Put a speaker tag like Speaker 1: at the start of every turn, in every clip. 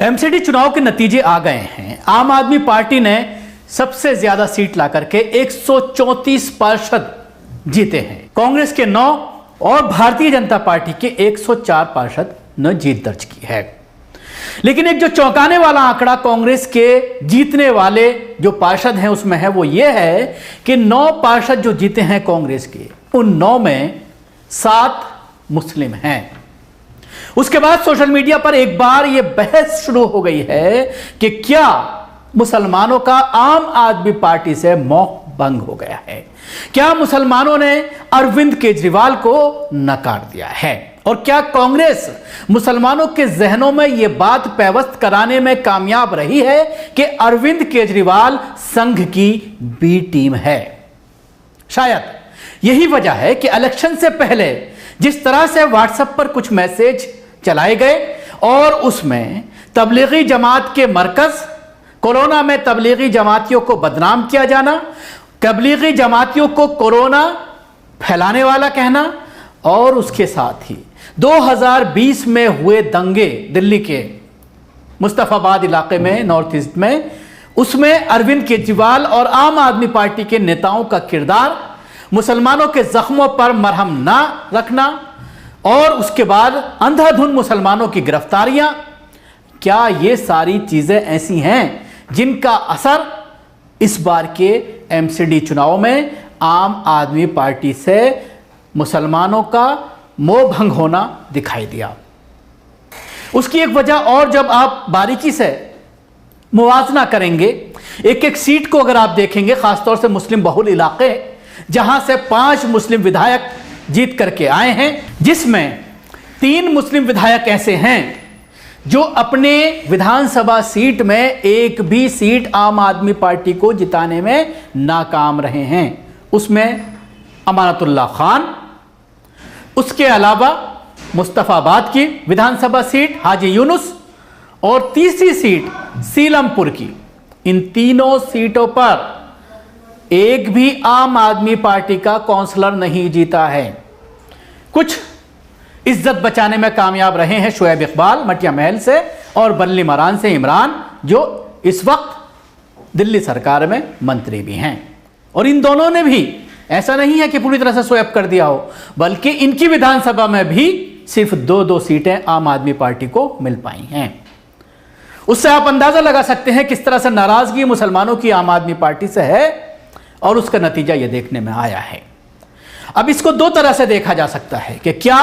Speaker 1: MCD चुनाव के नतीजे आ गए हैं। आम आदमी पार्टी ने सबसे ज्यादा सीट ला करके 134 पार्षद जीते हैं। कांग्रेस के 9 और भारतीय जनता पार्टी के 104 पार्षद ने जीत दर्ज की है। लेकिन एक जो चौंकाने वाला आंकड़ा कांग्रेस के जीतने वाले जो पार्षद हैं उसमें है, वो ये है कि 9 पार्षद जो जीते हैं कांग्रेस के, उन 9 में 7 मुस्लिम हैं। उसके बाद सोशल मीडिया पर एक बार यह बहस शुरू हो गई है कि क्या मुसलमानों का आम आदमी पार्टी से मोह भंग हो गया है, क्या मुसलमानों ने अरविंद केजरीवाल को नकार दिया है, और क्या कांग्रेस मुसलमानों के जहनों में यह बात पैवस्त कराने में कामयाब रही है कि अरविंद केजरीवाल संघ की बी टीम है। शायद यही वजह है कि इलेक्शन से पहले जिस तरह से व्हाट्सएप पर कुछ मैसेज चलाए गए और उसमें तबलीगी जमात के मरकज, कोरोना में तबलीगी जमातियों को बदनाम किया जाना, तबलीगी जमातियों को कोरोना फैलाने वाला कहना, और उसके साथ ही 2020 में हुए दंगे दिल्ली के मुस्तफाबाद इलाके में, नॉर्थ ईस्ट में, उसमें अरविंद केजरीवाल और आम आदमी पार्टी के नेताओं का किरदार, मुसलमानों के जख्मों पर मरहम ना रखना, और उसके बाद अंधाधुंध मुसलमानों की गिरफ्तारियां, क्या ये सारी चीजें ऐसी हैं जिनका असर इस बार के एमसीडी चुनाव में आम आदमी पार्टी से मुसलमानों का मोह भंग होना दिखाई दिया। उसकी एक वजह और, जब आप बारीकी से मुवाजना करेंगे, एक एक सीट को अगर आप देखेंगे, खासतौर से मुस्लिम बहुल इलाके जहां से 5 मुस्लिम विधायक जीत करके आए हैं, जिसमें 3 मुस्लिम विधायक ऐसे हैं जो अपने विधानसभा सीट में एक भी सीट आम आदमी पार्टी को जिताने में नाकाम रहे हैं। उसमें अमानतुल्लाह खान, उसके अलावा मुस्तफाबाद की विधानसभा सीट हाजी यूनुस, और तीसरी सीट सीलमपुर की। इन तीनों सीटों पर एक भी आम आदमी पार्टी का काउंसलर नहीं जीता है। कुछ इज्जत बचाने में कामयाब रहे हैं शोएब इकबाल मटिया महल से, और बल्ली मरान से इमरान, जो इस वक्त दिल्ली सरकार में मंत्री भी हैं। और इन दोनों ने भी, ऐसा नहीं है कि पूरी तरह से स्वैप कर दिया हो, बल्कि इनकी विधानसभा में भी सिर्फ 2-2 सीटें आम आदमी पार्टी को मिल पाई हैं। उससे आप अंदाजा लगा सकते हैं किस तरह से नाराजगी मुसलमानों की आम आदमी पार्टी से है, और उसका नतीजा यह देखने में आया है। अब इसको 2 तरह से देखा जा सकता है कि क्या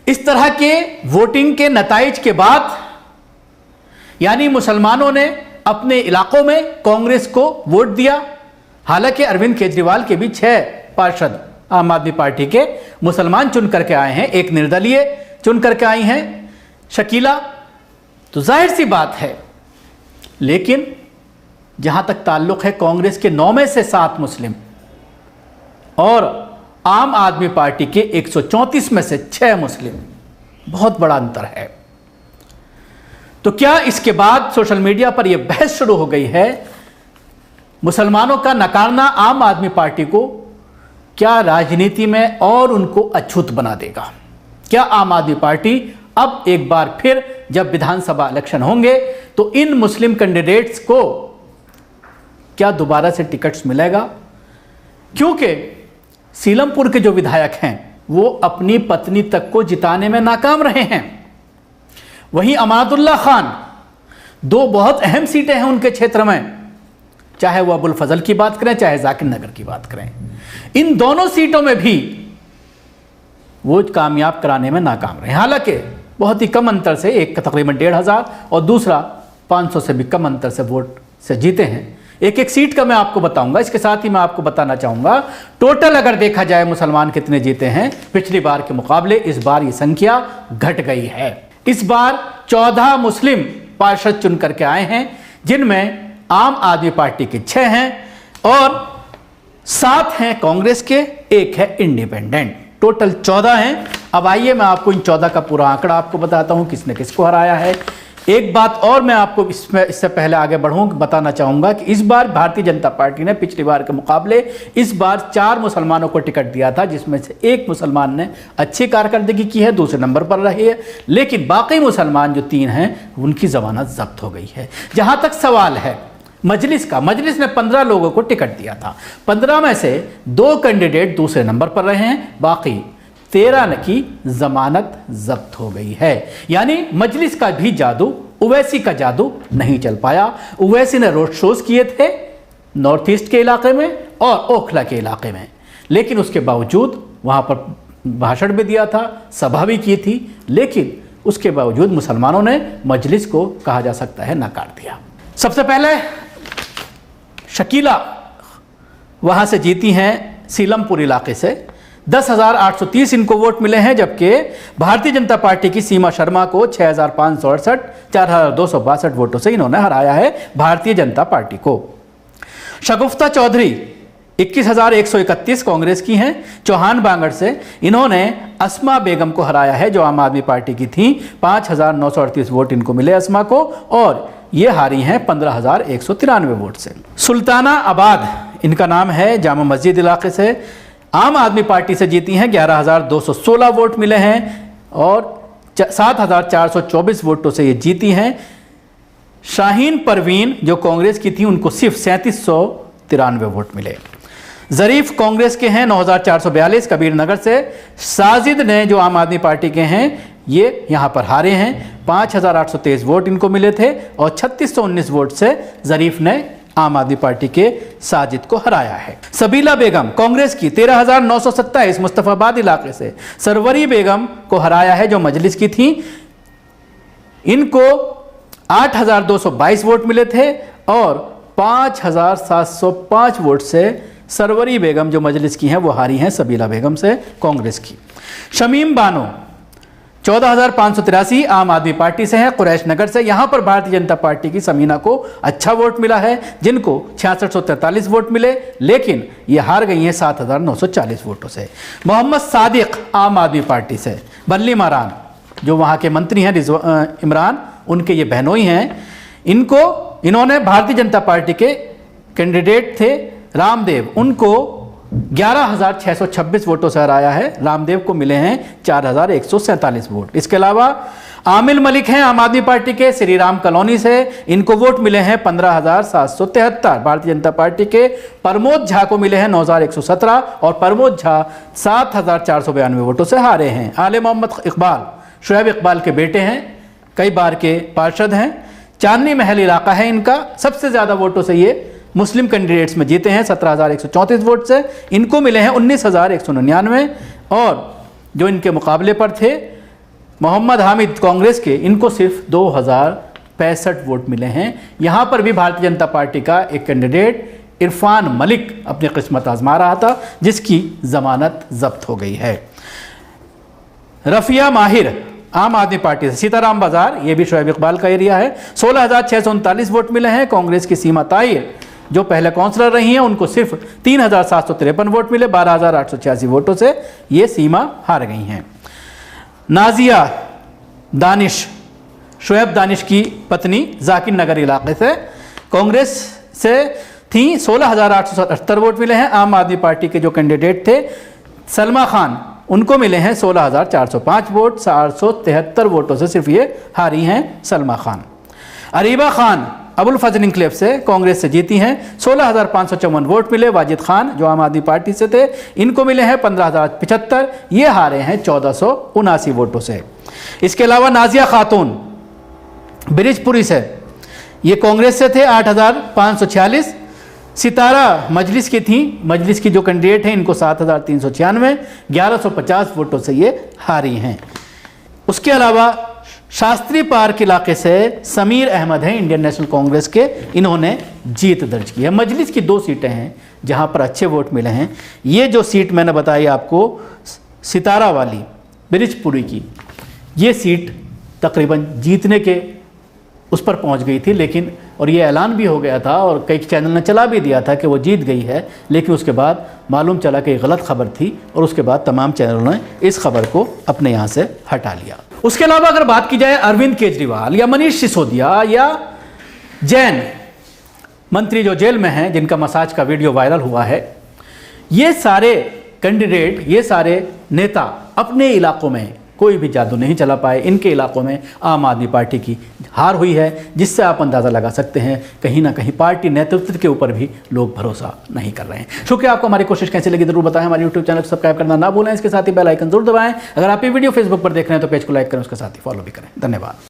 Speaker 1: इस तरह के वोटिंग के नताइज के बाद, यानी मुसलमानों ने अपने इलाकों में कांग्रेस को वोट दिया, हालांकि अरविंद केजरीवाल के भी 6 पार्षद आम आदमी पार्टी के मुसलमान चुन करके आए हैं, एक निर्दलीय चुन करके आई हैं शकीला, तो जाहिर सी बात है। लेकिन जहां तक ताल्लुक है कांग्रेस के 9 में से 7 मुस्लिम और आम आदमी पार्टी के 134 में से 6 मुस्लिम, बहुत बड़ा अंतर है। तो क्या इसके बाद सोशल मीडिया पर यह बहस शुरू हो गई है, मुसलमानों का नकारना आम आदमी पार्टी को क्या राजनीति में और उनको अछूत बना देगा? क्या आम आदमी पार्टी अब एक बार फिर जब विधानसभा इलेक्शन होंगे तो इन मुस्लिम कैंडिडेट्स को क्या दोबारा से टिकट्स मिलेगा? क्योंकि सीलमपुर के जो विधायक हैं वो अपनी पत्नी तक को जिताने में नाकाम रहे हैं। वहीं अमानतुल्लाह खान, 2 बहुत अहम सीटें हैं उनके क्षेत्र में, चाहे वो अबुल फजल की बात करें, चाहे जाकिर नगर की बात करें, इन दोनों सीटों में भी वो कामयाब कराने में नाकाम रहे। हालांकि बहुत ही कम अंतर से, एक तकरीबन 1,500 और दूसरा 500 से भी कम अंतर से वोट से जीते हैं। एक एक सीट का मैं आपको बताऊंगा। इसके साथ ही मैं आपको बताना चाहूंगा, टोटल अगर देखा जाए मुसलमान कितने जीते हैं पिछली बार के मुकाबले, इस बार ये संख्या घट गई है। इस बार 14 मुस्लिम पार्षद चुन करके आए हैं, जिनमें आम आदमी पार्टी के 6 हैं और 7 हैं कांग्रेस के, 1 है इंडिपेंडेंट। टोटल 14 हैं। अब आइए मैं आपको इन 14 का पूरा आंकड़ा आपको बताता हूं, किसने किसको हराया है, एक बात और मैं आपको इससे पहले आगे बढ़ूं बताना चाहूँगा कि इस बार भारतीय जनता पार्टी ने पिछली बार के मुकाबले इस बार 4 मुसलमानों को टिकट दिया था, जिसमें से एक मुसलमान ने अच्छी कारकर्दगी की है, दूसरे नंबर पर रही है, लेकिन बाकी मुसलमान जो 3 हैं उनकी ज़मानत जब्त हो गई है। जहाँ तक सवाल है मजलिस का, मजलिस ने 15 लोगों को टिकट दिया था, 15 में से 2 कैंडिडेट दूसरे नंबर पर रहे हैं, बाकी 13 की जमानत जब्त हो गई है। यानी मजलिस का भी जादू, उवैसी का जादू नहीं चल पाया। उवैसी ने रोड शोज किए थे नॉर्थ ईस्ट के इलाके में और ओखला के इलाके में, लेकिन उसके बावजूद वहाँ पर भाषण भी दिया था, सभा भी की थी, लेकिन उसके बावजूद मुसलमानों ने मजलिस को कहा जा सकता है नकार दिया। सबसे पहले शकीला वहाँ से जीती हैं सीलमपुर इलाके से, 10,830 इनको वोट मिले हैं, जबकि भारतीय जनता पार्टी की सीमा शर्मा को 6,568, 4,262 वोटों से इन्होंने हराया है भारतीय जनता पार्टी को। शगुफ्ता चौधरी 21,131 कांग्रेस की हैं, चौहान बांगड़ से, इन्होंने अस्मा बेगम को हराया है जो आम आदमी पार्टी की थी, 5,938 वोट इनको मिले अस्मा को, और ये हारी हैं 15,193 वोट से। सुल्ताना आबाद इनका नाम है, जामा मस्जिद इलाके से, आम आदमी पार्टी से जीती हैं, 11,216 वोट मिले हैं और 7,424 वोटों से ये जीती हैं। शाहीन परवीन जो कांग्रेस की थी उनको सिर्फ 3,793 वोट मिले। ज़रीफ कांग्रेस के हैं, 9,442 कबीर नगर से। साजिद ने जो आम आदमी पार्टी के हैं ये यहाँ पर हारे हैं, 5,823 वोट इनको मिले थे और 3,619 वोट से ज़रीफ ने आम आदमी पार्टी के साजिद को हराया है। सबीला बेगम कांग्रेस की 13,927 मुस्तफाबाद इलाके से सरवरी बेगम को हराया है जो मजलिस की थी, इनको 8,222 वोट मिले थे और 5,705 वोट से सरवरी बेगम जो मजलिस की हैं वो हारी हैं सबीला बेगम से कांग्रेस की। शमीम बानो 14,583 आम आदमी पार्टी से है, कुरैश नगर से, यहाँ पर भारतीय जनता पार्टी की समीना को अच्छा वोट मिला है जिनको 6643 वोट मिले, लेकिन ये हार गई हैं 7,940 वोटों से। मोहम्मद सादिक आम आदमी पार्टी से, बल्ली मारान जो वहाँ के मंत्री हैं इमरान, उनके ये बहनोई हैं, इन्होंने भारतीय जनता पार्टी के कैंडिडेट थे रामदेव, उनको 11,626 वोटों से हराया है। रामदेव को मिले हैं 4,147 वोट। इसके अलावा आमिल मलिक हैं आम आदमी पार्टी के श्री राम कॉलोनी से, इनको वोट मिले हैं 15,773 भारतीय जनता पार्टी के। प्रमोद झा को मिले हैं 9,117 और प्रमोद झा 7,492 वोटों से हारे हैं। आले मोहम्मद इकबाल शुएब इकबाल के बेटे हैं, कई बार के पार्षद हैं, चांदनी महल इलाका है इनका, सबसे ज़्यादा वोटों से ये मुस्लिम कैंडिडेट्स में जीते हैं 17,134 वोट से, इनको मिले हैं 19,199 और जो इनके मुकाबले पर थे मोहम्मद हामिद कांग्रेस के, इनको सिर्फ 2,065 वोट मिले हैं। यहाँ पर भी भारतीय जनता पार्टी का एक कैंडिडेट इरफान मलिक अपनी किस्मत आजमा रहा था जिसकी जमानत जब्त हो गई है। रफिया माहिर आम आदमी पार्टी से, सीताराम बाजार, ये भी शुएब इकबाल का एरिया है, 16,639 वोट मिले हैं। कांग्रेस की सीमा ताहिर जो पहले काउंसलर रही हैं उनको सिर्फ 3,753 वोट मिले, 12,886 वोटों से ये सीमा हार गई हैं। नाजिया दानिश शुएब दानिश की पत्नी जाकिर नगर इलाके से, कांग्रेस से थी, 16,878 वोट मिले हैं। आम आदमी पार्टी के जो कैंडिडेट थे सलमा खान, उनको मिले हैं 16,405 वोट, 473 वोटों से सिर्फ ये हारी हैं सलमा खान। अरीबा खान अबुल फजल इंक्लेव से कांग्रेस से जीती हैं, 16,554 वोट मिले। वाजिद खान जो आम आदमी पार्टी से थे, इनको मिले हैं 15,075, ये हारे हैं 1,479 वोटों से। इसके अलावा नाजिया खातून ब्रिजपुरी से, ये कांग्रेस से थे, 8,546। सितारा मजलिस की थी, मजलिस की जो कैंडिडेट हैं इनको 7,396, 1,150 वोटों से ये हारी हैं। उसके अलावा शास्त्री पार्क इलाके से समीर अहमद हैं इंडियन नेशनल कांग्रेस के, इन्होंने जीत दर्ज की है। मजलिस की 2 सीटें हैं जहां पर अच्छे वोट मिले हैं। ये जो सीट मैंने बताई आपको सितारा वाली ब्रिजपुरी की, ये सीट तकरीबन जीतने के उस पर पहुंच गई थी, लेकिन और ये ऐलान भी हो गया था और कई चैनल ने चला भी दिया था कि वो जीत गई है, लेकिन उसके बाद मालूम चला कि गलत खबर थी और उसके बाद तमाम चैनलों ने इस खबर को अपने यहाँ से हटा लिया। उसके अलावा अगर बात की जाए अरविंद केजरीवाल या मनीष सिसोदिया या जैन मंत्री जो जेल में हैं, जिनका मसाज का वीडियो वायरल हुआ है, ये सारे कैंडिडेट, ये सारे नेता अपने इलाकों में कोई भी जादू नहीं चला पाए। इनके इलाकों में आम आदमी पार्टी की हार हुई है, जिससे आप अंदाज़ा लगा सकते हैं कहीं ना कहीं पार्टी नेतृत्व के ऊपर भी लोग भरोसा नहीं कर रहे हैं। शुक्रिया। आपको हमारी कोशिश कैसी लगी जरूर बताएं। हमारे यूट्यूब चैनल को सब्सक्राइब करना ना भूलें, इसके साथ ही बेल आइकन जरूर दबाएं। अगर आप ये वीडियो फेसबुक पर देख रहे हैं तो पेज को लाइक करें, उसके साथ ही फॉलो भी करें। धन्यवाद।